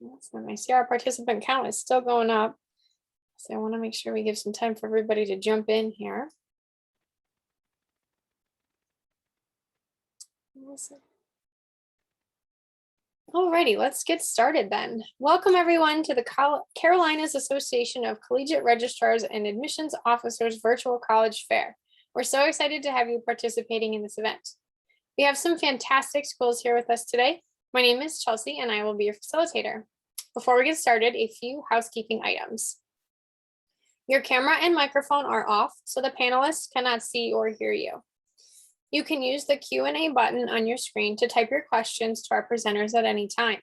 That's nice. I see our participant count is still going up. So I want to make sure we give some time for everybody to jump in here. Alrighty, let's get started then. Welcome everyone to the Carolinas Association of Collegiate Registrars and Admissions Officers Virtual College Fair. We're so excited to have you participating in this event. We have some fantastic schools here with us today. My name is Chelsea and I will be your facilitator. Before we get started, a few housekeeping items. Your camera and microphone are off, so the panelists cannot see or hear you. You can use the Q&A button on your screen to type your questions to our presenters at any time.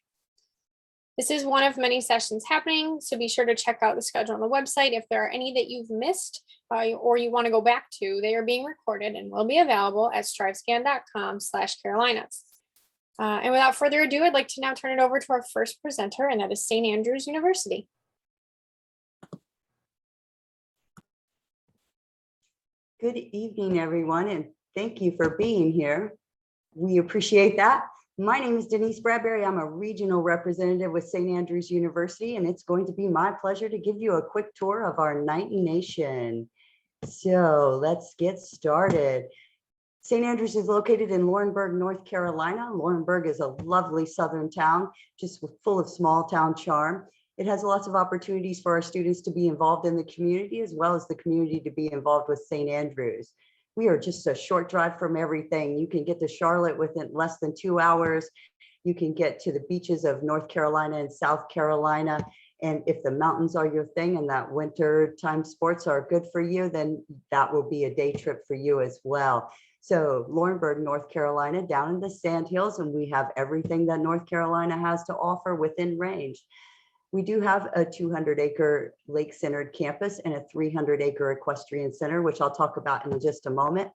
This is one of many sessions happening, so be sure to check out the schedule on the website. If there are any that you've missed or you want to go back to, they are being recorded and will be available at strivescan.com/Carolinas. And without further ado, I'd like to now turn it over to our first presenter, and that is St. Andrews University. Good evening, everyone, and thank you for being here. We appreciate that. My name is Denise Bradbury. I'm a regional representative with St. Andrews University, and it's going to be my pleasure to give you a quick tour of our Nighty Nation. So let's get started. St. Andrews is located in Laurinburg, North Carolina. Laurinburg is a lovely southern town, just full of small town charm. It has lots of opportunities for our students to be involved in the community, as well as the community to be involved with St. Andrews. We are just a short drive from everything. You can get to Charlotte within less than 2 hours. You can get to the beaches of North Carolina and South Carolina. And if the mountains are your thing and that winter time sports are good for you, then that will be a day trip for you as well. So Laurinburg, North Carolina, down in the Sandhills, and we have everything that North Carolina has to offer within range. We do have a 200-acre lake-centered campus and a 300-acre equestrian center, which I'll talk about in just a moment.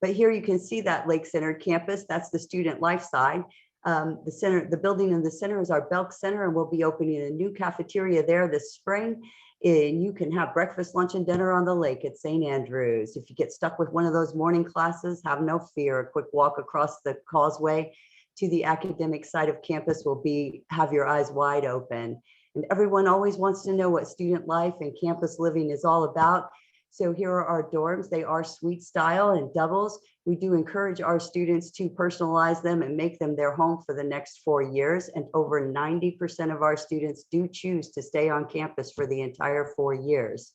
But here you can see that lake-centered campus. That's the student life side. The building in the center is our Belk Center, and we'll be opening a new cafeteria there this spring. And you can have breakfast, lunch, and dinner on the lake at St. Andrews. If you get stuck with one of those morning classes, have no fear. A quick walk across the causeway to the academic side of campus will have your eyes wide open. And everyone always wants to know what student life and campus living is all about. So here are our dorms. They are suite style and doubles. We do encourage our students to personalize them and make them their home for the next 4 years. And over 90% of our students do choose to stay on campus for the entire 4 years.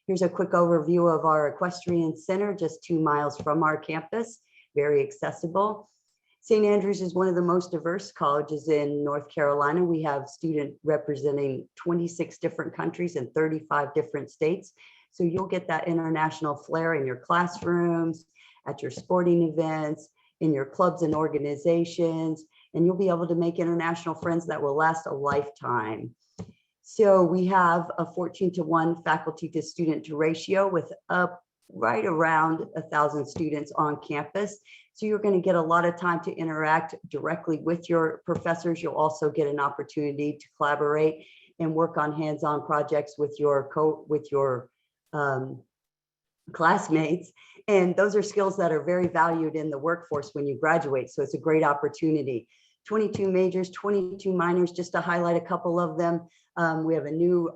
Here's a quick overview of our equestrian center, just 2 miles from our campus, very accessible. St. Andrews is one of the most diverse colleges in North Carolina. We have students representing 26 different countries and 35 different states. So you'll get that international flair in your classrooms, at your sporting events, in your clubs and organizations, and you'll be able to make international friends that will last a lifetime. So we have a 14-to-1 faculty to student ratio with right around 1,000 students on campus. So you're going to get a lot of time to interact directly with your professors. You'll also get an opportunity to collaborate and work on hands-on projects with your classmates. And those are skills that are very valued in the workforce when you graduate. So it's a great opportunity. 22 majors, 22 minors, just to highlight a couple of them. We have a new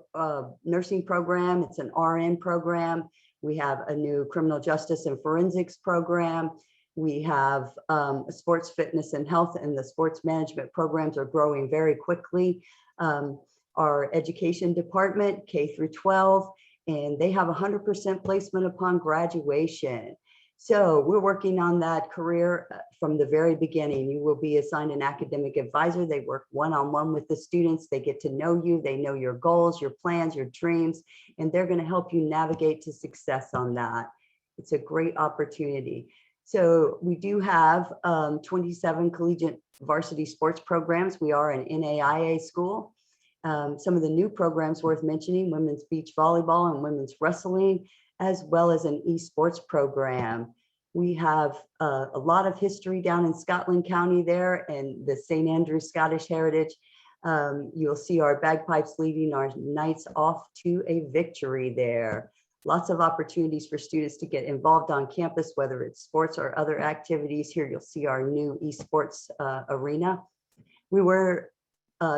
nursing program. It's an RN program. We have a new criminal justice and forensics program. We have sports fitness and health, and the sports management programs are growing very quickly. Our education department, K through 12, and they have 100% placement upon graduation. So we're working on that career from the very beginning. You will be assigned an academic advisor. They work one-on-one with the students. They get to know you. They know your goals, your plans, your dreams, and they're going to help you navigate to success on that. It's a great opportunity. So we do have 27 collegiate varsity sports programs. We are an NAIA school. Some of the new programs worth mentioning: women's beach volleyball and women's wrestling, as well as an esports program. We have a lot of history down in Scotland County there, and the St. Andrews Scottish Heritage. You'll see our bagpipes leading our knights off to a victory there. Lots of opportunities for students to get involved on campus, whether it's sports or other activities. Here you'll see our new esports arena. We were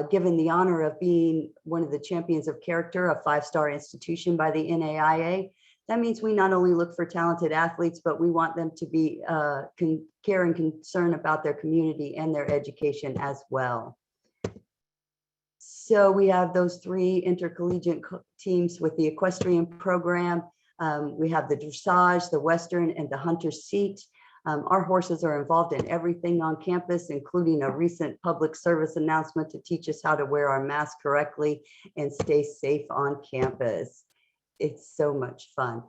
given the honor of being one of the champions of character, a 5-star institution by the NAIA. That means we not only look for talented athletes, but we want them to be care and concern about their community and their education as well. So we have those 3 intercollegiate teams with the equestrian program. We have the dressage, the Western, and the hunter seat. Our horses are involved in everything on campus, including a recent public service announcement to teach us how to wear our mask correctly and stay safe on campus. It's so much fun.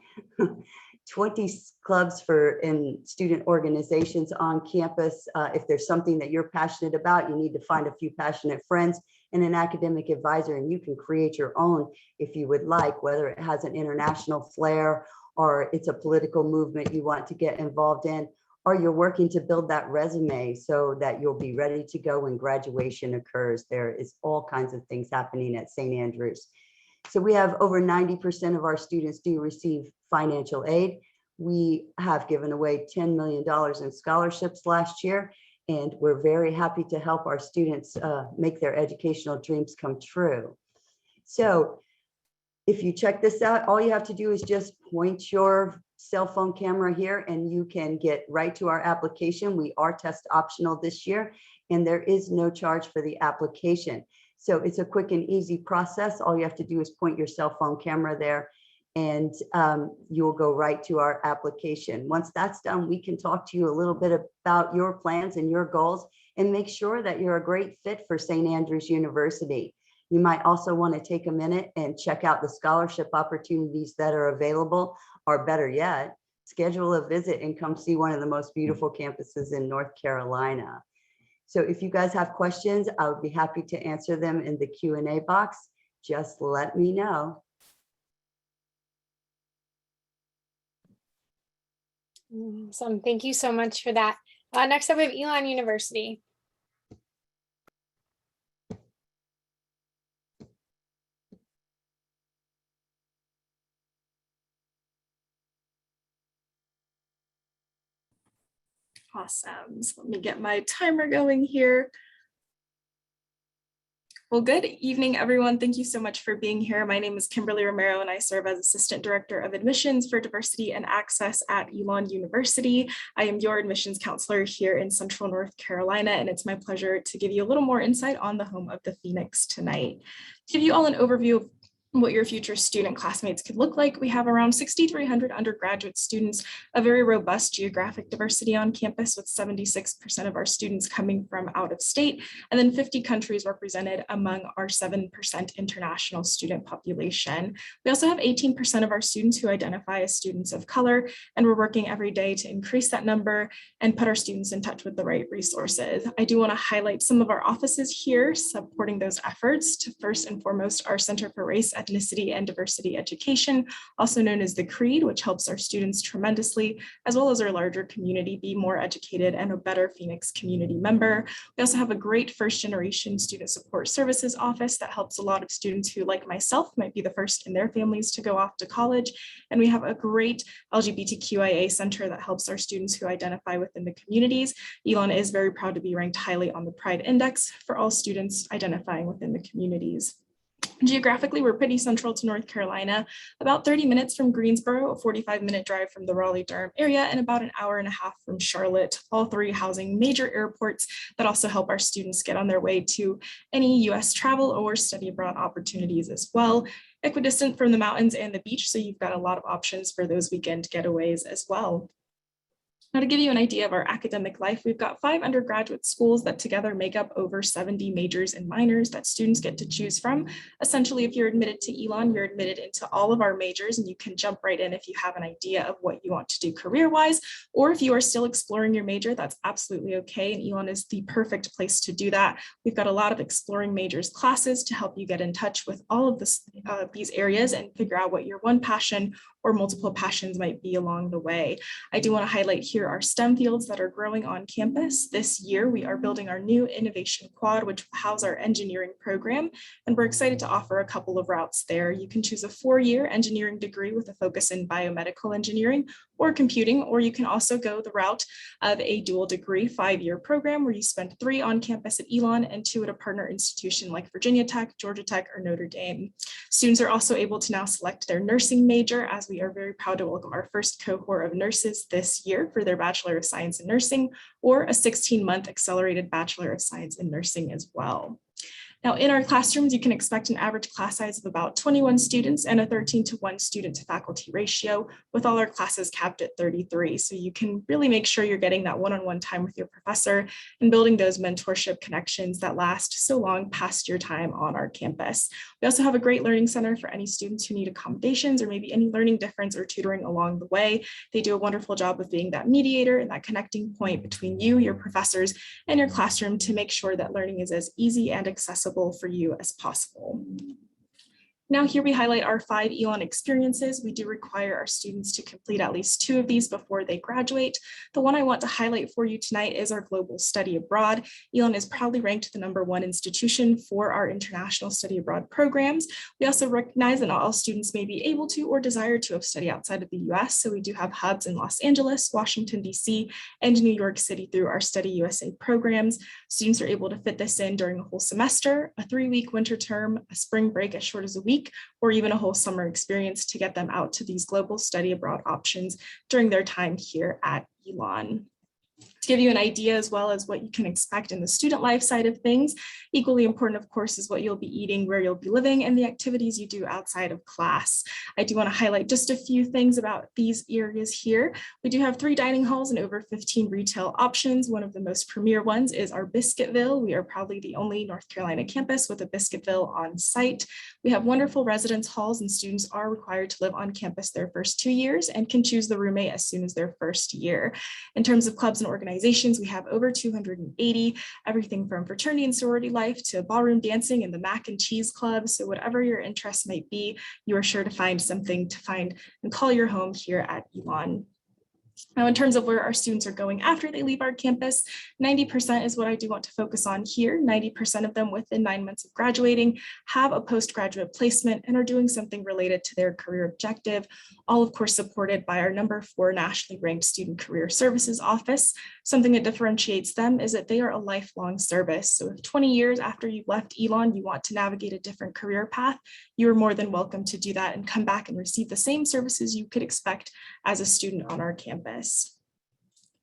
20 clubs and student organizations on campus. If there's something that you're passionate about, you need to find a few passionate friends and an academic advisor, and you can create your own if you would like, whether it has an international flair or it's a political movement you want to get involved in, or you're working to build that resume so that you'll be ready to go when graduation occurs. There is all kinds of things happening at St. Andrews. So we have over 90% of our students do receive financial aid. We have given away $10 million in scholarships last year, and we're very happy to help our students make their educational dreams come true. So if you check this out, all you have to do is just point your cell phone camera here and you can get right to our application. We are test optional this year, and there is no charge for the application. So it's a quick and easy process. All you have to do is point your cell phone camera there and you'll go right to our application. Once that's done, we can talk to you a little bit about your plans and your goals and make sure that you're a great fit for St. Andrews University. You might also want to take a minute and check out the scholarship opportunities that are available, or better yet, schedule a visit and come see one of the most beautiful campuses in North Carolina. So if you guys have questions, I would be happy to answer them in the Q&A box. Just let me know. Awesome. Thank you so much for that. Next up, we have Elon University. Awesome. So let me get my timer going here. Well, good evening, everyone. Thank you so much for being here. My name is Kimberly Romero, and I serve as Assistant Director of Admissions for Diversity and Access at Elon University. I am your admissions counselor here in Central North Carolina, and it's my pleasure to give you a little more insight on the home of the Phoenix tonight. To give you all an overview of what your future student classmates could look like, we have around 6,300 undergraduate students, a very robust geographic diversity on campus with 76% of our students coming from out of state, and then 50 countries represented among our 7% international student population. We also have 18% of our students who identify as students of color, and we're working every day to increase that number and put our students in touch with the right resources. I do want to highlight some of our offices here supporting those efforts. To first and foremost, our Center for Race, Ethnicity, and Diversity Education, also known as the CREED, which helps our students tremendously, as well as our larger community, be more educated and a better Phoenix community member. We also have a great first generation student support services office that helps a lot of students who, like myself, might be the first in their families to go off to college. And we have a great LGBTQIA center that helps our students who identify within the communities. Elon is very proud to be ranked highly on the Pride Index for all students identifying within the communities. Geographically, we're pretty central to North Carolina, about 30 minutes from Greensboro, a 45-minute drive from the Raleigh-Durham area, and about an hour and a half from Charlotte, all 3 housing major airports that also help our students get on their way to any US travel or study abroad opportunities as well. Equidistant from the mountains and the beach, so you've got a lot of options for those weekend getaways as well. Now, to give you an idea of our academic life, we've got 5 undergraduate schools that together make up over 70 majors and minors that students get to choose from. Essentially, if you're admitted to Elon, you're admitted into all of our majors, and you can jump right in if you have an idea of what you want to do career-wise, or if you are still exploring your major, that's absolutely okay, and Elon is the perfect place to do that. We've got a lot of exploring majors classes to help you get in touch with all of these areas and figure out what your one passion or multiple passions might be along the way. I do want to highlight here our STEM fields that are growing on campus. This year, we are building our new innovation quad, which will house our engineering program, and we're excited to offer a couple of routes there. You can choose a 4-year engineering degree with a focus in biomedical engineering, or computing, or you can also go the route of a dual degree 5-year program where you spend 3 on campus at Elon and 2 at a partner institution like Virginia Tech, Georgia Tech, or Notre Dame. Students are also able to now select their nursing major, as we are very proud to welcome our first cohort of nurses this year for their Bachelor of Science in Nursing, or a 16-month accelerated Bachelor of Science in Nursing as well. Now, in our classrooms, you can expect an average class size of about 21 students and a 13-to-1 student to faculty ratio, with all our classes capped at 33. So you can really make sure you're getting that one-on-one time with your professor and building those mentorship connections that last so long past your time on our campus. We also have a great learning center for any students who need accommodations or maybe any learning difference or tutoring along the way. They do a wonderful job of being that mediator and that connecting point between you, your professors, and your classroom to make sure that learning is as easy and accessible for you as possible. Now here we highlight our 5 Elon experiences. We do require our students to complete at least 2 of these before they graduate. The one I want to highlight for you tonight is our global study abroad. Elon is proudly ranked the #1 institution for our international study abroad programs. We also recognize that not all students may be able to or desire to have study outside of the US. So we do have hubs in Los Angeles, Washington, DC, and New York City through our Study USA programs. Students are able to fit this in during a whole semester, a 3-week winter term, a spring break as short as a week, or even a whole summer experience to get them out to these global study abroad options during their time here at Elon. To give you an idea as well as what you can expect in the student life side of things, equally important, of course, is what you'll be eating, where you'll be living, and the activities you do outside of class. I do want to highlight just a few things about these areas here. We do have 3 dining halls and over 15 retail options. One of the most premier ones is our Biscuitville. We are probably the only North Carolina campus with a Biscuitville on site. We have wonderful residence halls, and students are required to live on campus their first 2 years and can choose the roommate as soon as their first year. In terms of clubs and organizations, we have over 280, everything from fraternity and sorority life to ballroom dancing and the Mac and Cheese Club. So whatever your interests might be, you are sure to find something to find and call your home here at Elon. Now, in terms of where our students are going after they leave our campus, 90% is what I do want to focus on here. 90% of them within 9 months of graduating have a postgraduate placement and are doing something related to their career objective, all of course supported by our #4 nationally ranked Student Career Services Office. Something that differentiates them is that they are a lifelong service. So if 20 years after you've left Elon, you want to navigate a different career path, you are more than welcome to do that and come back and receive the same services you could expect as a student on our campus.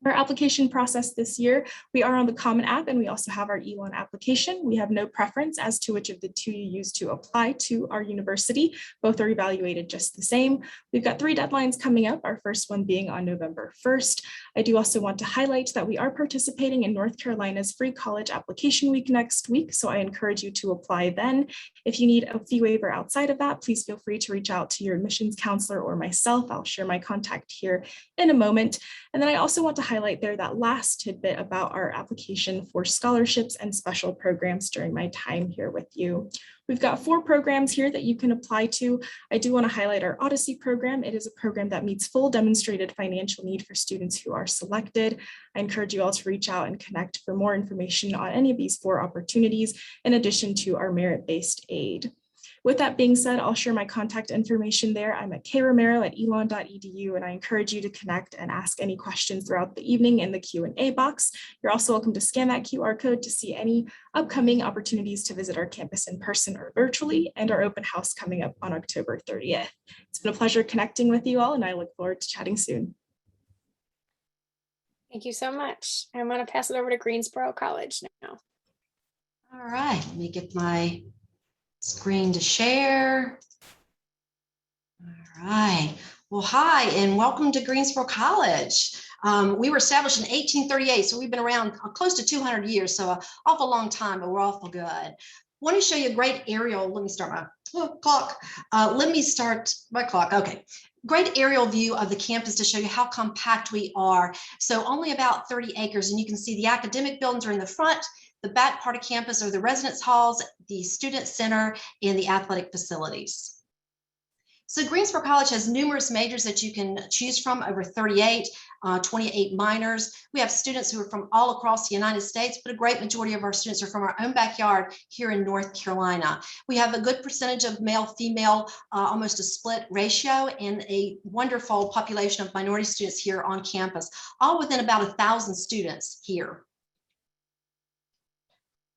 Our application process this year, we are on the Common App and we also have our Elon application. We have no preference as to which of the 2 you use to apply to our university. Both are evaluated just the same. We've got 3 deadlines coming up, our first one being on November 1st. I do also want to highlight that we are participating in North Carolina's Free College Application Week next week, so I encourage you to apply then. If you need a fee waiver outside of that, please feel free to reach out to your admissions counselor or myself. I'll share my contact here in a moment. And then I also want to highlight there that last tidbit about our application for scholarships and special programs during my time here with you. We've got 4 programs here that you can apply to. I do want to highlight our Odyssey program. It is a program that meets full demonstrated financial need for students who are selected. I encourage you all to reach out and connect for more information on any of these 4 opportunities, in addition to our merit-based aid. With that being said, I'll share my contact information there. I'm at kromero@elon.edu, and I encourage you to connect and ask any questions throughout the evening in the Q&A box. You're also welcome to scan that QR code to see any upcoming opportunities to visit our campus in person or virtually, and our open house coming up on October 30th. It's been a pleasure connecting with you all, and I look forward to chatting soon. Thank you so much. I'm going to pass it over to Greensboro College now. All right, let me get my screen to share. All right. Well, hi, and welcome to Greensboro College. We were established in 1838, so we've been around close to 200 years, so an awful long time, but we're awful good. Want to show you a great aerial. Let me start my clock. Let me start my clock. Okay. Great aerial view of the campus to show you how compact we are. So only about 30 acres, and you can see the academic buildings are in the front. The back part of campus are the residence halls, the student center, and the athletic facilities. So Greensboro College has numerous majors that you can choose from, over 38, 28 minors. We have students who are from all across the United States, but a great majority of our students are from our own backyard here in North Carolina. We have a good percentage of male, female, almost a split ratio, and a wonderful population of minority students here on campus, all within about 1,000 students here.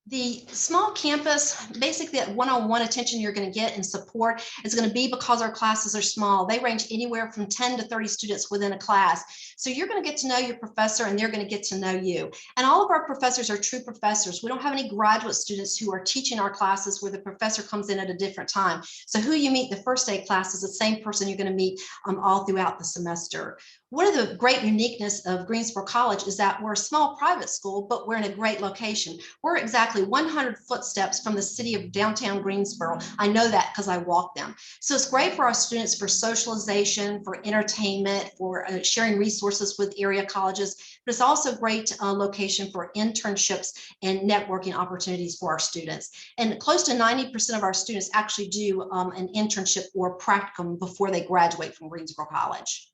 The small campus, basically that one-on-one attention you're going to get and support is going to be because our classes are small. They range anywhere from 10 to 30 students within a class. So you're going to get to know your professor and they're going to get to know you. And all of our professors are true professors. We don't have any graduate students who are teaching our classes where the professor comes in at a different time. So who you meet the first day class is the same person you're going to meet all throughout the semester. One of the great uniqueness of Greensboro College is that we're a small private school, but we're in a great location. We're exactly 100 footsteps from the city of downtown Greensboro. I know that because I walk them. So it's great for our students for socialization, for entertainment, for sharing resources with area colleges, but it's also a great location for internships and networking opportunities for our students. And close to 90% of our students actually do an internship or practicum before they graduate from Greensboro College.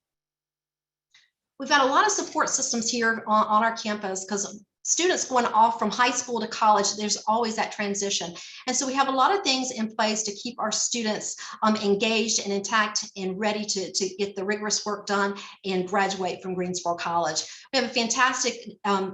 We've got a lot of support systems here on our campus because students going off from high school to college, there's always that transition. And so we have a lot of things in place to keep our students engaged and intact and ready to get the rigorous work done and graduate from Greensboro College. We have a fantastic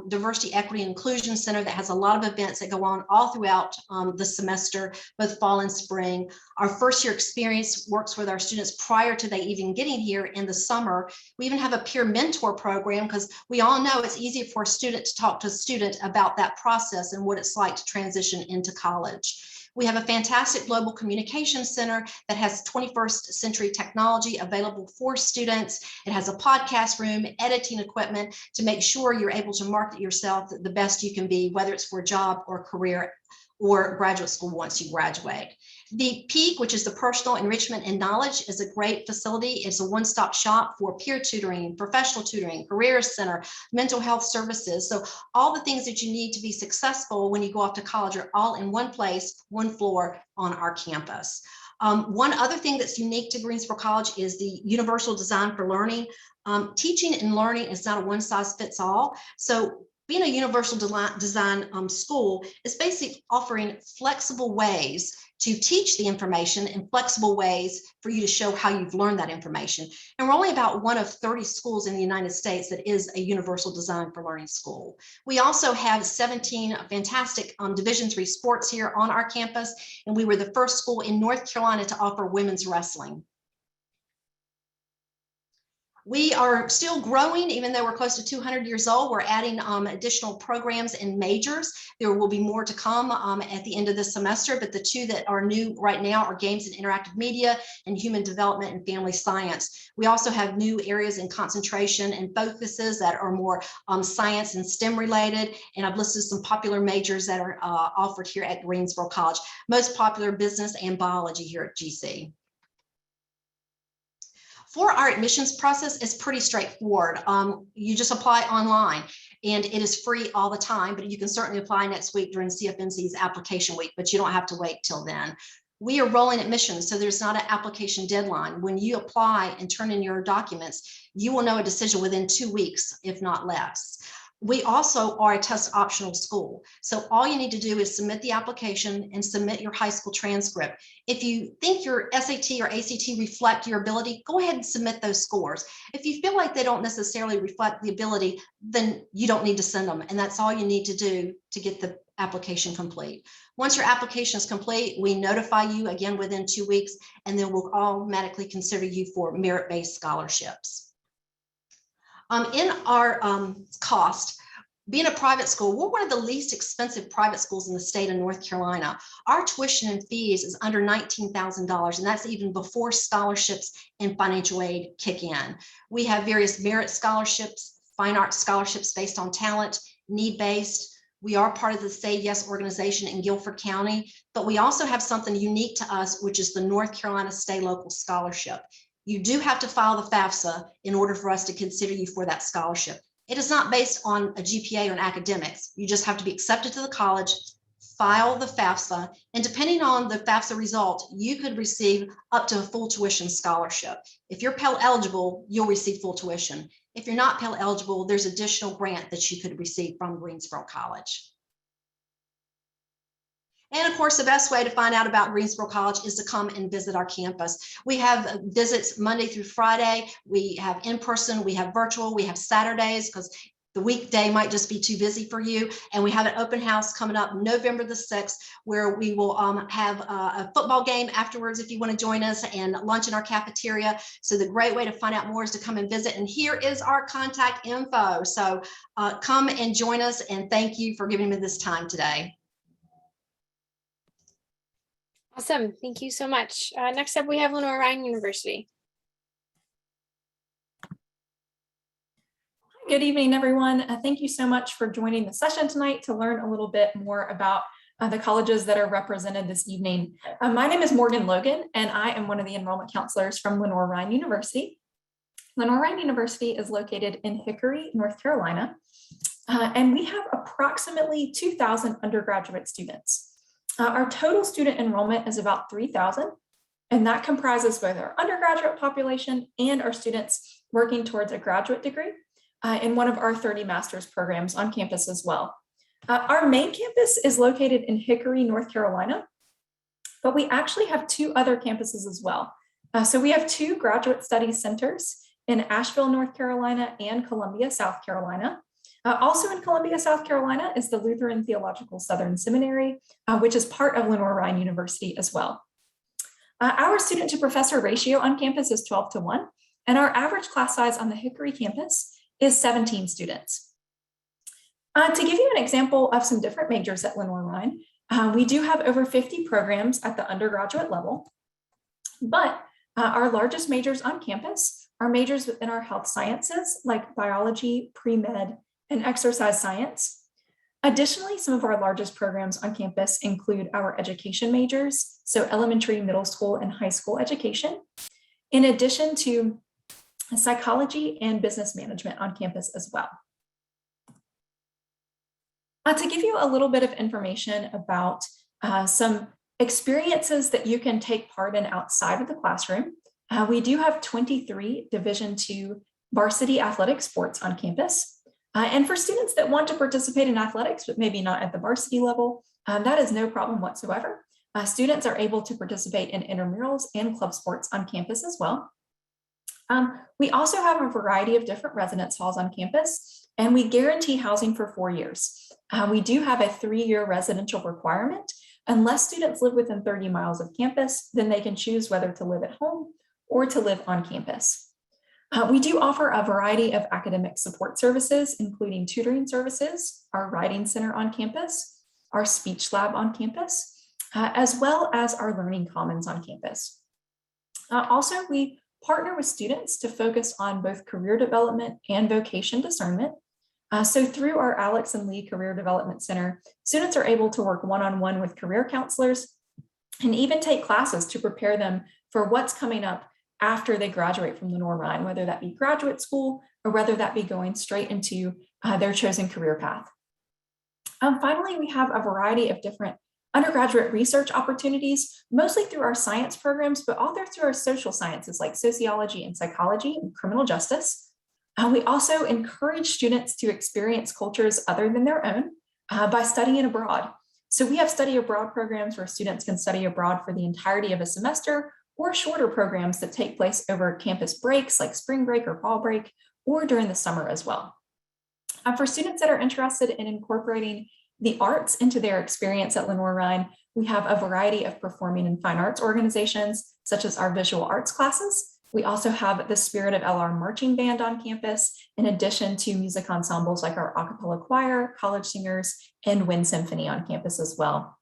diversity, equity, and inclusion center that has a lot of events that go on all throughout the semester, both fall and spring. Our first year experience works with our students prior to they even getting here in the summer. We even have a peer mentor program because we all know it's easier for a student to talk to a student about that process and what it's like to transition into college. We have a fantastic global communication center that has 21st century technology available for students. It has a podcast room, editing equipment to make sure you're able to market yourself the best you can be, whether it's for a job or career or graduate school once you graduate. The Peak, which is the Personal Enrichment and Knowledge, is a great facility. It's a one-stop shop for peer tutoring, professional tutoring, career center, mental health services. So all the things that you need to be successful when you go off to college are all in one place, one floor on our campus. One other thing that's unique to Greensboro College is the universal design for learning. Teaching and learning is not a one-size-fits-all. So being a universal design school is basically offering flexible ways to teach the information and flexible ways for you to show how you've learned that information. And we're only about one of 30 schools in the United States that is a universal design for learning school. We also have 17 fantastic Division III sports here on our campus, and we were the first school in North Carolina to offer women's wrestling. We are still growing, even though we're close to 200 years old. We're adding additional programs and majors. There will be more to come at the end of this semester, but the two that are new right now are games and interactive media and human development and family science. We also have new areas in concentration and focuses that are more science and STEM related. And I've listed some popular majors that are offered here at Greensboro College. Most popular, business and biology here at GC. For our admissions process, it's pretty straightforward. You just apply online and it is free all the time, but you can certainly apply next week during CFNC's application week, but you don't have to wait till then. We are rolling admissions, so there's not an application deadline. When you apply and turn in your documents, you will know a decision within 2 weeks, if not less. We also are a test optional school. So all you need to do is submit the application and submit your high school transcript. If you think your SAT or ACT reflect your ability, go ahead and submit those scores. If you feel like they don't necessarily reflect the ability, then you don't need to send them. And that's all you need to do to get the application complete. Once your application is complete, we notify you again within 2 weeks, and then we'll automatically consider you for merit-based scholarships. In our cost, being a private school, we're one of the least expensive private schools in the state of North Carolina. Our tuition and fees is under $19,000, and that's even before scholarships and financial aid kick in. We have various merit scholarships, fine arts scholarships based on talent, need-based. We are part of the Say Yes organization in Guilford County, but we also have something unique to us, which is the North Carolina Stay Local Scholarship. You do have to file the FAFSA in order for us to consider you for that scholarship. It is not based on a GPA or an academics. You just have to be accepted to the college, file the FAFSA, and depending on the FAFSA result, you could receive up to a full tuition scholarship. If you're Pell eligible, you'll receive full tuition. If you're not Pell eligible, there's additional grant that you could receive from Greensboro College. And of course, the best way to find out about Greensboro College is to come and visit our campus. We have visits Monday through Friday. We have in-person, we have virtual, we have Saturdays because the weekday might just be too busy for you. And we have an open house coming up November the 6th, where we will have a football game afterwards if you want to join us, and lunch in our cafeteria. So the great way to find out more is to come and visit. And here is our contact info. So come and join us, and thank you for giving me this time today. Awesome. Thank you so much. Next up, we have Lenoir-Rhyne University. Good evening, everyone. Thank you so much for joining the session tonight to learn a little bit more about the colleges that are represented this evening. My name is Morgan Logan, and I am one of the enrollment counselors from Lenoir-Rhyne University. Lenoir-Rhyne University is located in Hickory, North Carolina, and we have approximately 2,000 undergraduate students. Our total student enrollment is about 3,000, and that comprises both our undergraduate population and our students working towards a graduate degree in one of our 30 master's programs on campus as well. Our main campus is located in Hickory, North Carolina, but we actually have 2 other campuses as well. So we have 2 graduate studies centers in Asheville, North Carolina, and Columbia, South Carolina. Also in Columbia, South Carolina is the Lutheran Theological Southern Seminary, which is part of Lenoir-Rhyne University as well. Our student to professor ratio on campus is 12:1, and our average class size on the Hickory campus is 17 students. To give you an example of some different majors at Lenoir-Rhyne, we do have over 50 programs at the undergraduate level, but our largest majors on campus are majors within our health sciences like biology, pre-med, and exercise science. Additionally, some of our largest programs on campus include our education majors, so elementary, middle school, and high school education, in addition to psychology and business management on campus as well. To give you a little bit of information about some experiences that you can take part in outside of the classroom, we do have 23 Division II varsity athletic sports on campus. And for students that want to participate in athletics, but maybe not at the varsity level, that is no problem whatsoever. Students are able to participate in intramurals and club sports on campus as well. We also have a variety of different residence halls on campus, and we guarantee housing for 4 years. We do have a 3-year residential requirement. Unless students live within 30 miles of campus, then they can choose whether to live at home or to live on campus. We do offer a variety of academic support services, including tutoring services, our writing center on campus, our speech lab on campus, as well as our learning commons on campus. Also, we partner with students to focus on both career development and vocation discernment. So through our Alex and Lee Career Development Center, students are able to work one-on-one with career counselors and even take classes to prepare them for what's coming up after they graduate from Lenoir-Rhyne, whether that be graduate school or whether that be going straight into their chosen career path. Finally, we have a variety of different undergraduate research opportunities, mostly through our science programs, but also through our social sciences like sociology and psychology and criminal justice. We also encourage students to experience cultures other than their own by studying abroad. So we have study abroad programs where students can study abroad for the entirety of a semester, or shorter programs that take place over campus breaks like spring break or fall break, or during the summer as well. For students that are interested in incorporating the arts into their experience at Lenoir-Rhyne, we have a variety of performing and fine arts organizations, such as our visual arts classes. We also have the Spirit of LR marching band on campus, in addition to music ensembles like our a cappella choir, college singers, and wind symphony on campus as well.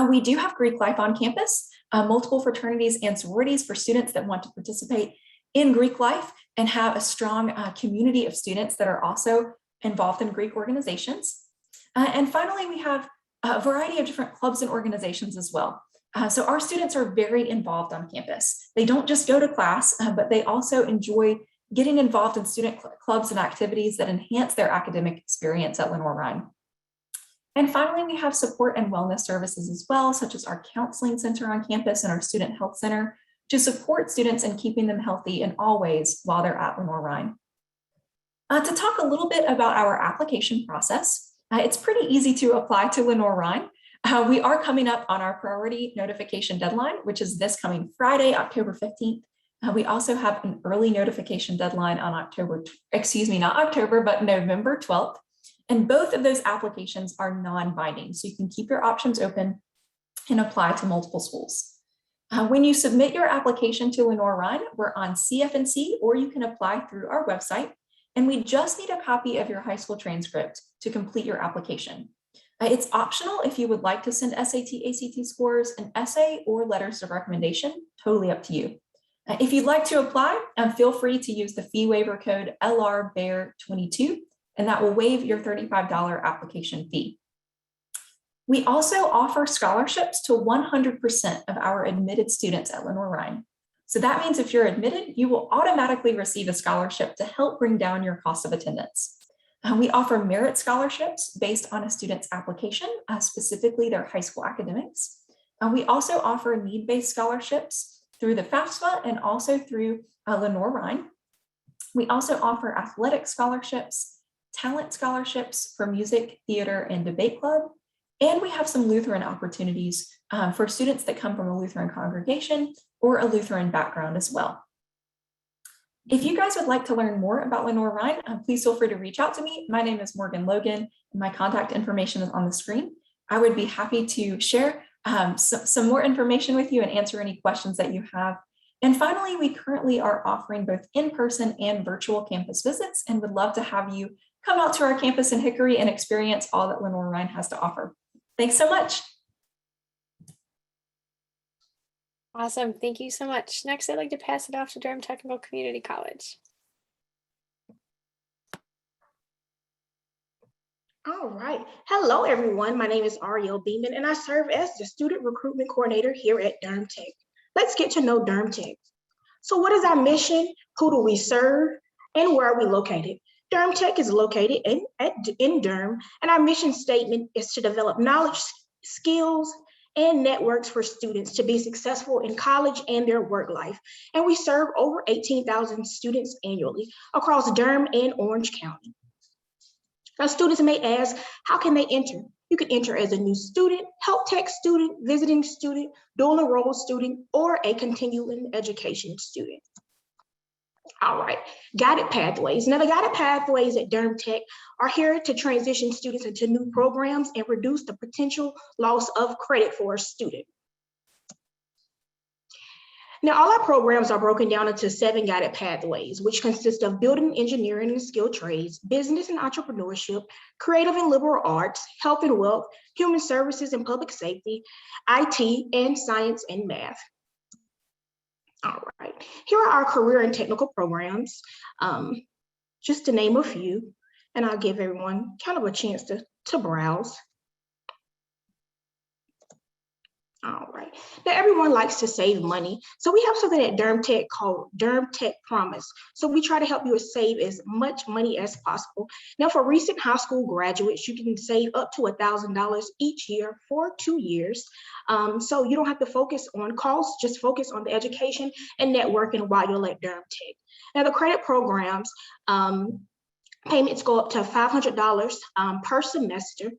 We do have Greek life on campus, multiple fraternities and sororities for students that want to participate in Greek life and have a strong community of students that are also involved in Greek organizations. And finally, we have a variety of different clubs and organizations as well. So our students are very involved on campus. They don't just go to class, but they also enjoy getting involved in student clubs and activities that enhance their academic experience at Lenoir-Rhyne. And finally, we have support and wellness services as well, such as our counseling center on campus and our student health center to support students and keeping them healthy in all ways while they're at Lenoir-Rhyne. To talk a little bit about our application process, it's pretty easy to apply to Lenoir-Rhyne. We are coming up on our priority notification deadline, which is this coming Friday, October 15th. We also have an early notification deadline on November 12th. And both of those applications are non-binding, so you can keep your options open and apply to multiple schools. When you submit your application to Lenoir-Rhyne, we're on CFNC, or you can apply through our website. And we just need a copy of your high school transcript to complete your application. It's optional if you would like to send SAT, ACT scores, an essay, or letters of recommendation, totally up to you. If you'd like to apply, feel free to use the fee waiver code LRBEAR22, and that will waive your $35 application fee. We also offer scholarships to 100% of our admitted students at Lenoir-Rhyne. So that means if you're admitted, you will automatically receive a scholarship to help bring down your cost of attendance. We offer merit scholarships based on a student's application, specifically their high school academics. We also offer need-based scholarships through the FAFSA and also through Lenoir-Rhyne. We also offer athletic scholarships, talent scholarships for music, theater, and debate club. And we have some Lutheran opportunities for students that come from a Lutheran congregation or a Lutheran background as well. If you guys would like to learn more about Lenoir-Rhyne, please feel free to reach out to me. My name is Morgan Logan, and my contact information is on the screen. I would be happy to share some more information with you and answer any questions that you have. And finally, we currently are offering both in-person and virtual campus visits and would love to have you come out to our campus in Hickory and experience all that Lenoir-Rhyne has to offer. Thanks so much. Awesome. Thank you so much. Next, I'd like to pass it off to Durham Technical Community College. All right. Hello, everyone. My name is Ariel Beeman, and I serve as the Student Recruitment Coordinator here at Durham Tech. Let's get to know Durham Tech. So what is our mission? Who do we serve? And where are we located? Durham Tech is located in Durham, and our mission statement is to develop knowledge, skills, and networks for students to be successful in college and their work life. And we serve over 18,000 students annually across Durham and Orange County. Now, students may ask, how can they enter? You can enter as a new student, health tech student, visiting student, dual enrolled student, or a continuing education student. All right, guided pathways. Now, the guided pathways at Durham Tech are here to transition students into new programs and reduce the potential loss of credit for a student. Now, all our programs are broken down into 7 guided pathways, which consist of building, engineering, and skilled trades, business and entrepreneurship, creative and liberal arts, health and wealth, human services and public safety, IT, and science and math. All right, here are our career and technical programs, just to name a few, and I'll give everyone kind of a chance to browse. All right, now everyone likes to save money. So we have something at Durham Tech called Durham Tech Promise. So we try to help you save as much money as possible. Now for recent high school graduates, you can save up to $1,000 each year for 2 years. So you don't have to focus on costs, just focus on the education and networking while you're at Durham Tech. Now the credit programs, payments go up to $500 per semester.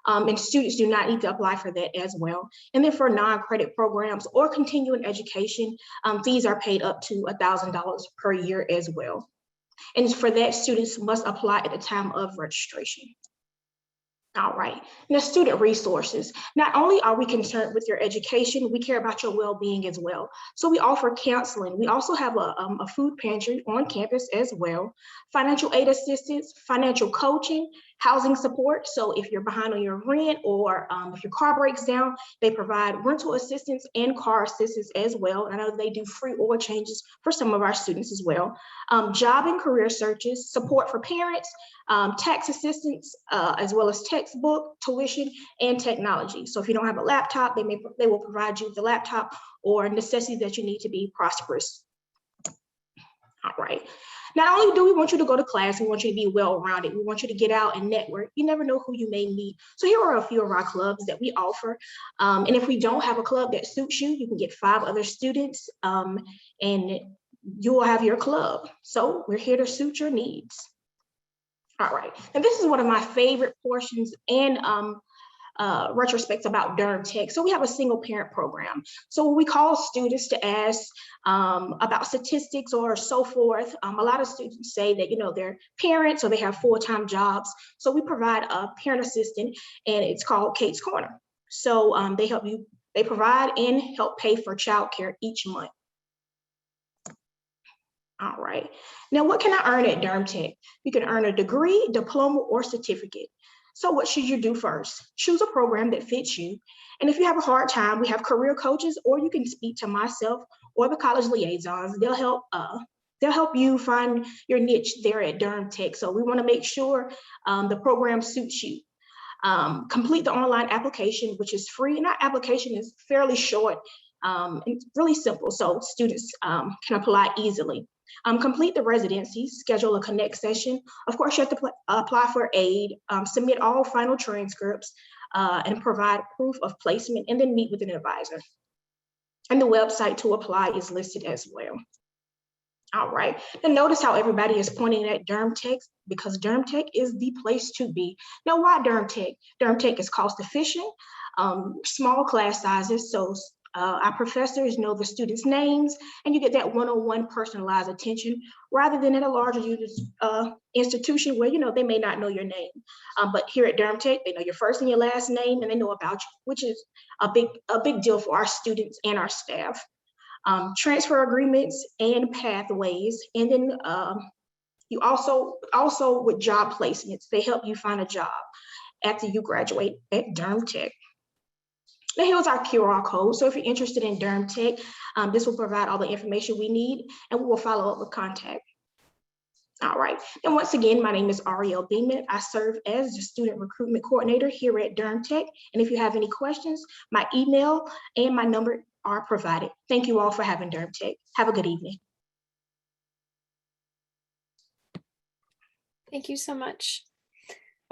And students do not need to apply for that as well. And then for non-credit programs or continuing education, fees are paid up to $1,000 per year as well. And for that, students must apply at the time of registration. All right, now student resources. Not only are we concerned with your education, we care about your well-being as well. So we offer counseling. We also have a food pantry on campus as well, financial aid assistance, financial coaching, housing support. So if you're behind on your rent or if your car breaks down, they provide rental assistance and car assistance as well. And I know they do free oil changes for some of our students as well. Job and career searches, support for parents, tax assistance, as well as textbook, tuition, and technology. So if you don't have a laptop, they will provide you the laptop or necessities that you need to be prosperous. All right. Not only do we want you to go to class, we want you to be well-rounded. We want you to get out and network. You never know who you may meet. So here are a few of our clubs that we offer. And if we don't have a club that suits you, you can get 5 other students and you will have your club. So we're here to suit your needs. All right, and this is one of my favorite portions and retrospects about Durham Tech. So we have a single parent program. So we call students to ask about statistics or so forth. A lot of students say that, you know, they're parents or they have full-time jobs. So we provide a parent assistant and it's called Kate's Corner. So they provide and help pay for childcare each month. All right, now what can I earn at Durham Tech? You can earn a degree, diploma, or certificate. So what should you do first? Choose a program that fits you. And if you have a hard time, we have career coaches, or you can speak to myself or the college liaisons. They'll help you find your niche there at Durham Tech. So we want to make sure the program suits you. Complete the online application, which is free, and our application is fairly short and really simple, so students can apply easily. Complete the residency, schedule a connect session. Of course, you have to apply for aid, submit all final transcripts, and provide proof of placement, and then meet with an advisor. And the website to apply is listed as well. All right, and notice how everybody is pointing at Durham Tech, because Durham Tech is the place to be. Now, why Durham Tech? Durham Tech is cost efficient, small class sizes, so our professors know the students' names, and you get that one-on-one personalized attention rather than at a larger institution where, you know, they may not know your name. But here at Durham Tech, they know your first and your last name, and they know about you, which is a big deal for our students and our staff. Transfer agreements and pathways, and then you also with job placements, they help you find a job after you graduate at Durham Tech. Now here's our QR code. So if you're interested in Durham Tech, this will provide all the information we need, and we will follow up with contact. All right, and once again, my name is Ariel Beeman. I serve as the student recruitment coordinator here at Durham Tech. And if you have any questions, my email and my number are provided. Thank you all for having Durham Tech. Have a good evening. Thank you so much.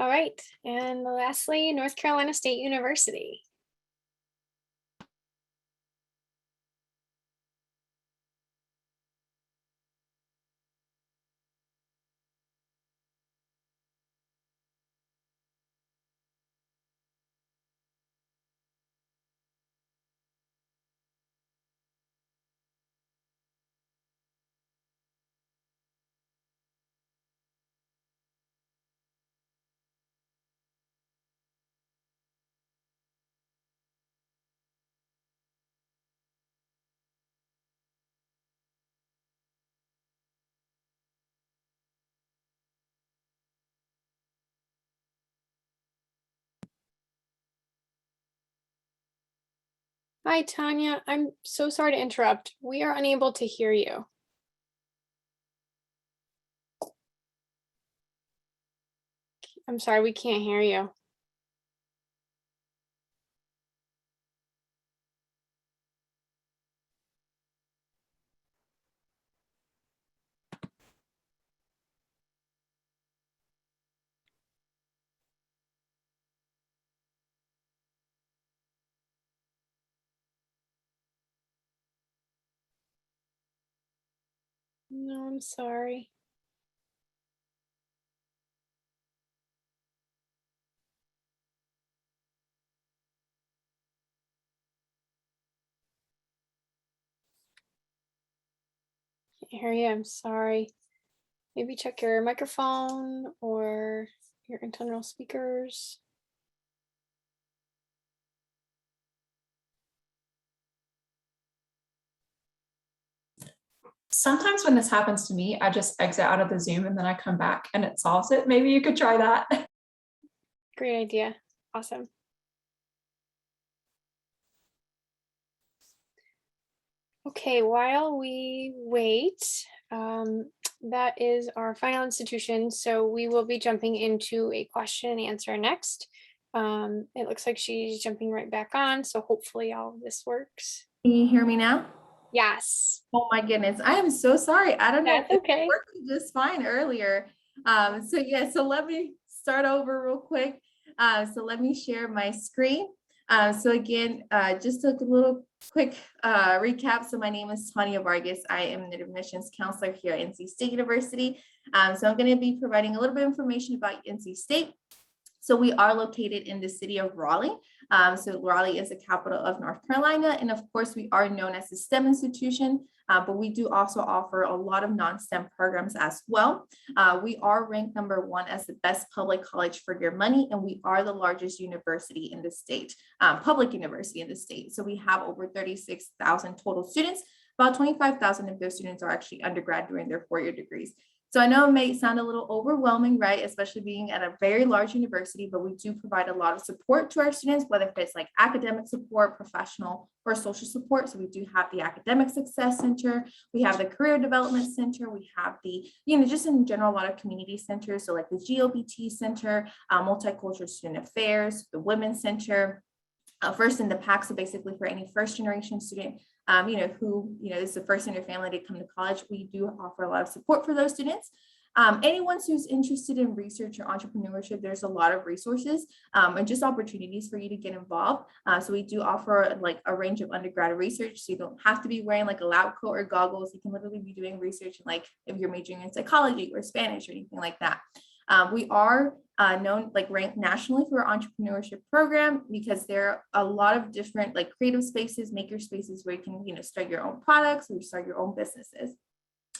All right, and lastly, North Carolina State University. Hi, Tanya. I'm so sorry to interrupt. We are unable to hear you. I'm sorry, we can't hear you. No, I'm sorry. Can't hear you. I'm sorry. Maybe check your microphone or your internal speakers. Sometimes when this happens to me, I just exit out of the Zoom and then I come back and it solves it. Maybe you could try that. Great idea. Awesome. Okay, while we wait, that is our final institution. So we will be jumping into a question and answer next. It looks like she's jumping right back on. So hopefully all of this works. Can you hear me now? Yes. Oh my goodness, I am so sorry. I don't know. That's okay. It worked just fine earlier. So let me start over real quick. So let me share my screen. So again, just a little quick recap. So my name is Tanya Vargas. I am an admissions counselor here at NC State University. So I'm going to be providing a little bit of information about NC State. So we are located in the city of Raleigh. So Raleigh is the capital of North Carolina. And of course, we are known as a STEM institution, but we do also offer a lot of non-STEM programs as well. We are ranked #1 as the best public college for your money, and we are the largest university in the state, public university in the state. So we have over 36,000 total students. About 25,000 of those students are actually undergrad doing their 4-year degrees. So I know it may sound a little overwhelming, right? Especially being at a very large university, but we do provide a lot of support to our students, whether it's like academic support, professional, or social support. So we do have the Academic Success Center, we have the Career Development Center, we have the, just in general, a lot of community centers. So like the GLBT Center, Multicultural Student Affairs, the Women's Center, First in the Pack. So basically for any first generation student, who, is the first in your family to come to college, we do offer a lot of support for those students. Anyone who's interested in research or entrepreneurship, there's a lot of resources and just opportunities for you to get involved. So we do offer like a range of undergrad research. So you don't have to be wearing like a lab coat or goggles. You can literally be doing research, like if you're majoring in psychology or Spanish or anything like that. We are known, like ranked nationally for our entrepreneurship program, because there are a lot of different like creative spaces, maker spaces where you can, start your own products or start your own businesses.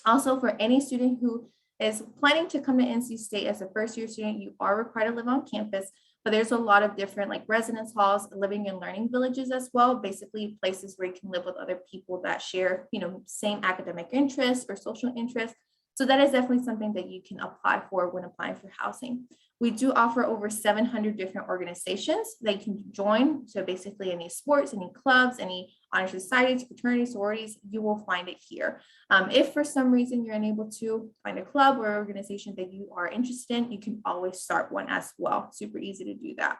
Also, for any student who is planning to come to NC State as a first-year student, you are required to live on campus, but there's a lot of different like residence halls, living and learning villages as well, basically places where you can live with other people that share, same academic interests or social interests. So that is definitely something that you can apply for when applying for housing. We do offer over 700 different organizations that you can join. So basically any sports, any clubs, any honor societies, fraternities, sororities, you will find it here. If for some reason you're unable to find a club or organization that you are interested in, you can always start one as well. Super easy to do that.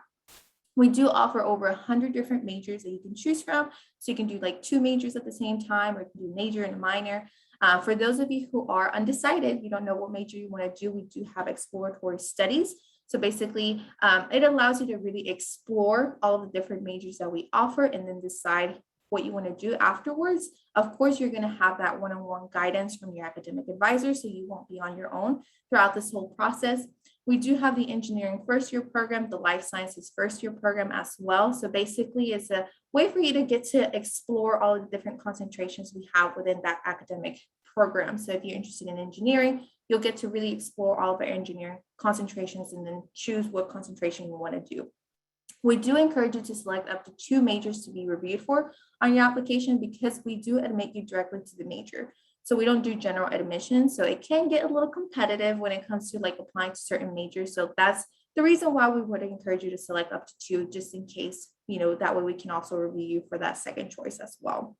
We do offer over 100 different majors that you can choose from. So you can do like 2 majors at the same time, or you can do a major and a minor. For those of you who are undecided, you don't know what major you want to do, we do have exploratory studies. So basically, it allows you to really explore all of the different majors that we offer and then decide what you want to do afterwards. Of course, you're going to have that one-on-one guidance from your academic advisor, so you won't be on your own throughout this whole process. We do have the engineering first-year program, the life sciences first-year program as well. So basically, it's a way for you to get to explore all of the different concentrations we have within that academic program. So if you're interested in engineering, you'll get to really explore all of our engineering concentrations and then choose what concentration you want to do. We do encourage you to select up to 2 majors to be reviewed for on your application, because we do admit you directly to the major. So we don't do general admission. So it can get a little competitive when it comes to like applying to certain majors. So that's the reason why we would encourage you to select up to 2, just in case, that way we can also review you for that second choice as well.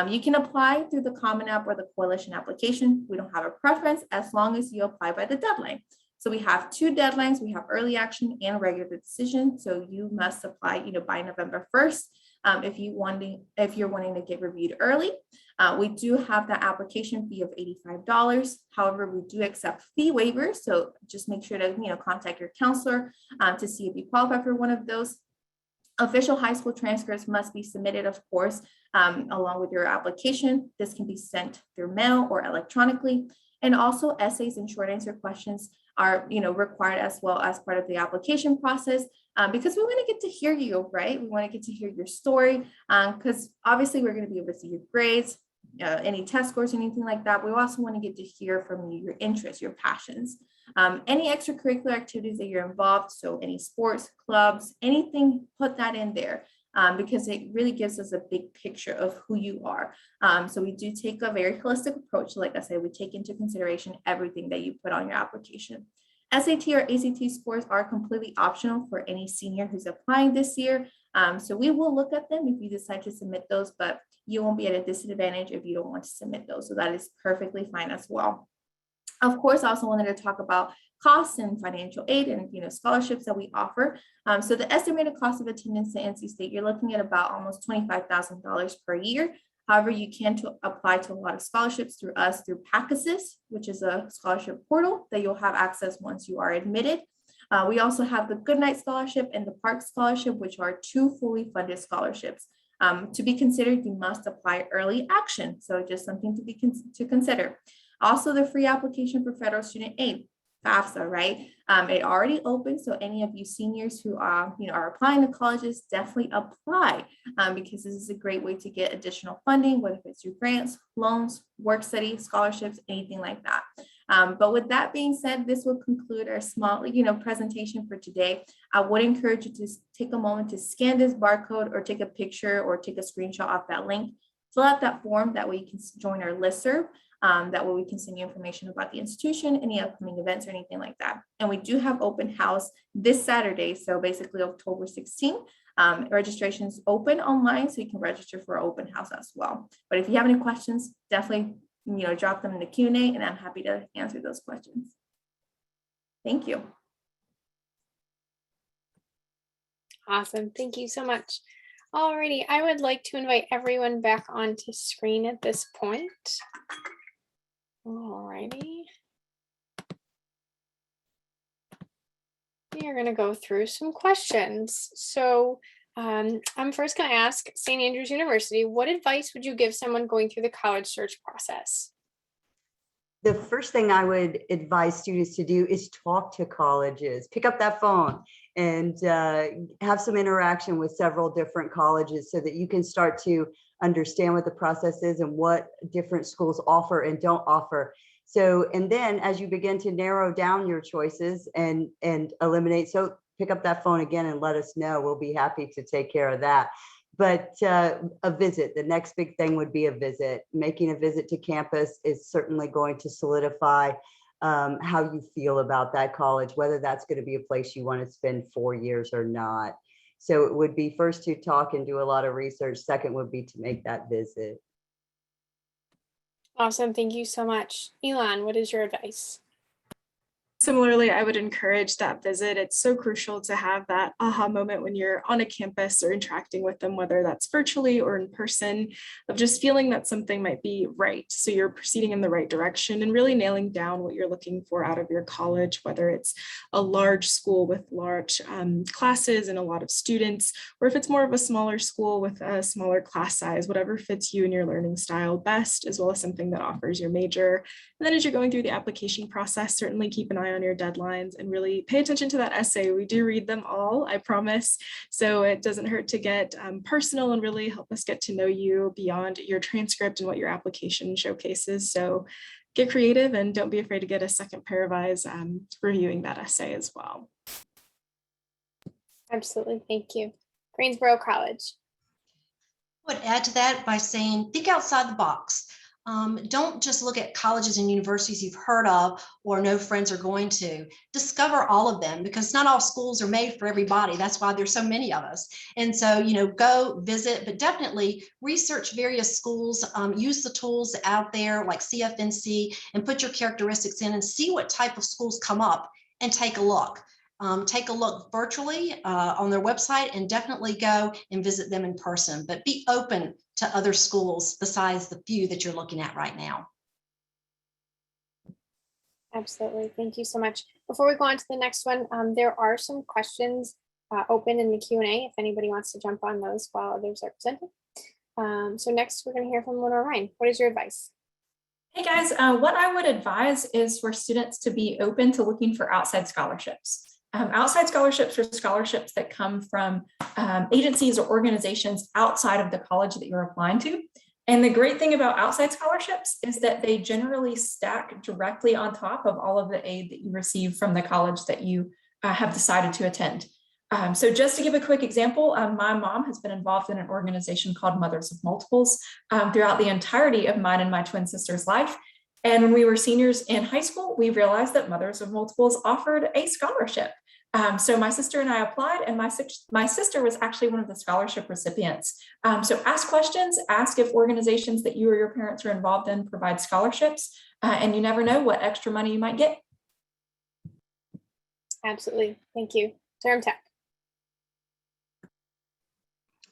You can apply through the Common App or the Coalition application. We don't have a preference as long as you apply by the deadline. So we have 2 deadlines. We have early action and regular decision. So you must apply, by November 1st. If you're wanting to get reviewed early. We do have that application fee of $85. However, we do accept fee waivers. So just make sure to, contact your counselor to see if you qualify for one of those. Official high school transcripts must be submitted, of course, along with your application. This can be sent through mail or electronically. And also essays and short answer questions are, required as well as part of the application process, because we want to get to hear you, right? We want to get to hear your story, because obviously we're going to be able to see your grades, any test scores, anything like that. We also want to get to hear from you, your interests, your passions, any extracurricular activities that you're involved. So any sports, clubs, anything, put that in there. Because it really gives us a big picture of who you are. So we do take a very holistic approach. Like I said, we take into consideration everything that you put on your application. SAT or ACT scores are completely optional for any senior who's applying this year. So we will look at them if you decide to submit those, but you won't be at a disadvantage if you don't want to submit those. So that is perfectly fine as well. Of course, I also wanted to talk about costs and financial aid and scholarships that we offer. So the estimated cost of attendance to NC State, you're looking at about almost $25,000 per year. However, you can apply to a lot of scholarships through us through PACASYS, which is a scholarship portal that you'll have access once you are admitted. We also have the Goodnight Scholarship and the Park Scholarship, which are 2 fully funded scholarships. To be considered, you must apply early action. So just something to consider. Also, the free application for federal student aid, FAFSA, right? It already opened, so any of you seniors who are applying to colleges, definitely apply because this is a great way to get additional funding, whether it's through grants, loans, work study, scholarships, anything like that. But with that being said, this will conclude our small, presentation for today. I would encourage you to take a moment to scan this barcode or take a picture or take a screenshot of that link. Fill out that form, that way you can join our listserv. That way we can send you information about the institution, any upcoming events or anything like that. And we do have open house this Saturday, so basically October 16th. Registration is open online, so you can register for open house as well. But if you have any questions, definitely drop them in the Q&A, and I'm happy to answer those questions. Thank you. Awesome. Thank you so much. Alrighty, I would like to invite everyone back onto screen at this point. Alrighty. We are going to go through some questions. So I'm first going to ask St. Andrews University, what advice would you give someone going through the college search process? The first thing I would advise students to do is talk to colleges, pick up that phone and have some interaction with several different colleges so that you can start to understand what the process is and what different schools offer and don't offer. So, and then as you begin to narrow down your choices and eliminate, so pick up that phone again and let us know. We'll be happy to take care of that. But a visit, the next big thing would be a visit. Making a visit to campus is certainly going to solidify how you feel about that college, whether that's going to be a place you want to spend 4 years or not. So it would be first to talk and do a lot of research. Second would be to make that visit. Awesome. Thank you so much. Elon, what is your advice? Similarly, I would encourage that visit. It's so crucial to have that aha moment when you're on a campus or interacting with them, whether that's virtually or in person, of just feeling that something might be right. So you're proceeding in the right direction and really nailing down what you're looking for out of your college, whether it's a large school with large classes and a lot of students, or if it's more of a smaller school with a smaller class size, whatever fits you and your learning style best, as well as something that offers your major. And then as you're going through the application process, certainly keep an eye on your deadlines and really pay attention to that essay. We do read them all, I promise. So it doesn't hurt to get personal and really help us get to know you beyond your transcript and what your application showcases. So get creative and don't be afraid to get a second pair of eyes reviewing that essay as well. Absolutely. Thank you. Greensboro College. I would add to that by saying, think outside the box. Don't just look at colleges and universities you've heard of or know friends are going to. Discover all of them, because not all schools are made for everybody. That's why there's so many of us. And so, go visit, but definitely research various schools, use the tools out there like CFNC and put your characteristics in and see what type of schools come up and take a look. Take a look virtually on their website and definitely go and visit them in person, but be open to other schools besides the few that you're looking at right now. Absolutely. Thank you so much. Before we go on to the next one, there are some questions open in the Q&A if anybody wants to jump on those while others are presenting. So next we're going to hear from Lenoir-Rhyne. What is your advice? Hey guys, what I would advise is for students to be open to looking for outside scholarships. Outside scholarships are scholarships that come from agencies or organizations outside of the college that you're applying to. And the great thing about outside scholarships is that they generally stack directly on top of all of the aid that you receive from the college that you have decided to attend. So just to give a quick example, my mom has been involved in an organization called Mothers of Multiples throughout the entirety of mine and my twin sister's life. And when we were seniors in high school, we realized that Mothers of Multiples offered a scholarship. So my sister and I applied, and my sister was actually one of the scholarship recipients. So ask questions, ask if organizations that you or your parents are involved in provide scholarships, and you never know what extra money you might get. Absolutely. Thank you. Durham Tech.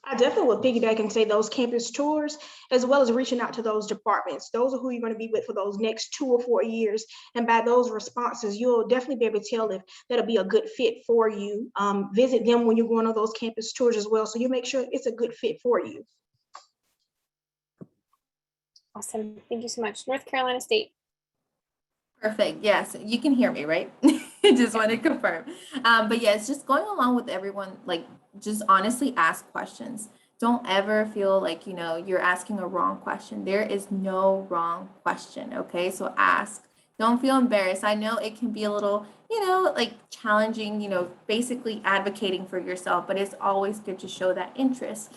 I definitely would piggyback and say those campus tours, as well as reaching out to those departments. Those are who you're going to be with for those next 2 or 4 years. And by those responses, you'll definitely be able to tell if that'll be a good fit for you. Visit them when you're going on those campus tours as well. So you make sure it's a good fit for you. Awesome. Thank you so much. North Carolina State. Perfect. Yes, you can hear me, right? Just want to confirm. But yes, just going along with everyone, like just honestly ask questions. Don't ever feel like, you're asking a wrong question. There is no wrong question. Okay. So ask. Don't feel embarrassed. I know it can be a little, like challenging, basically advocating for yourself, but it's always good to show that interest.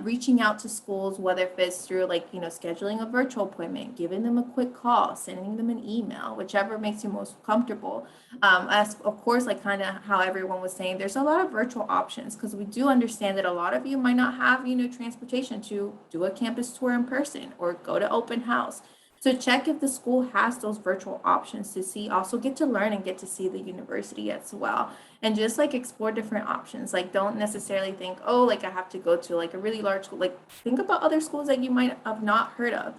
Reaching out to schools, whether if it's through scheduling a virtual appointment, giving them a quick call, sending them an email, whichever makes you most comfortable. As of course, like kind of how everyone was saying, there's a lot of virtual options because we do understand that a lot of you might not have, transportation to do a campus tour in person or go to open house. So check if the school has those virtual options to see, also get to learn and get to see the university as well. And just explore different options. Don't necessarily think, oh, I have to go to a really large school. Think about other schools that you might have not heard of.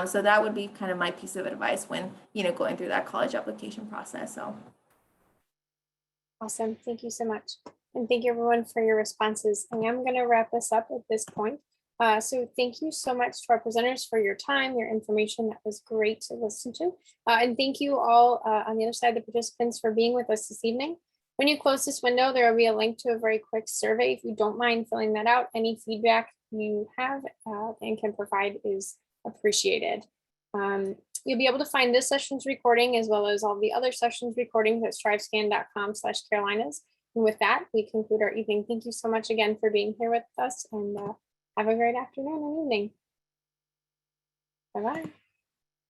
So that would be kind of my piece of advice when, going through that college application process. So. Awesome. Thank you so much. And thank you everyone for your responses. I am going to wrap this up at this point. So thank you so much to our presenters for your time, your information. That was great to listen to. And thank you all on the other side, the participants, for being with us this evening. When you close this window, there will be a link to a very quick survey. If you don't mind filling that out, any feedback you have and can provide is appreciated. You'll be able to find this session's recording as well as all the other sessions recordings at strivescan.com/Carolinas. And with that, we conclude our evening. Thank you so much again for being here with us, and have a great afternoon and evening. Bye-bye.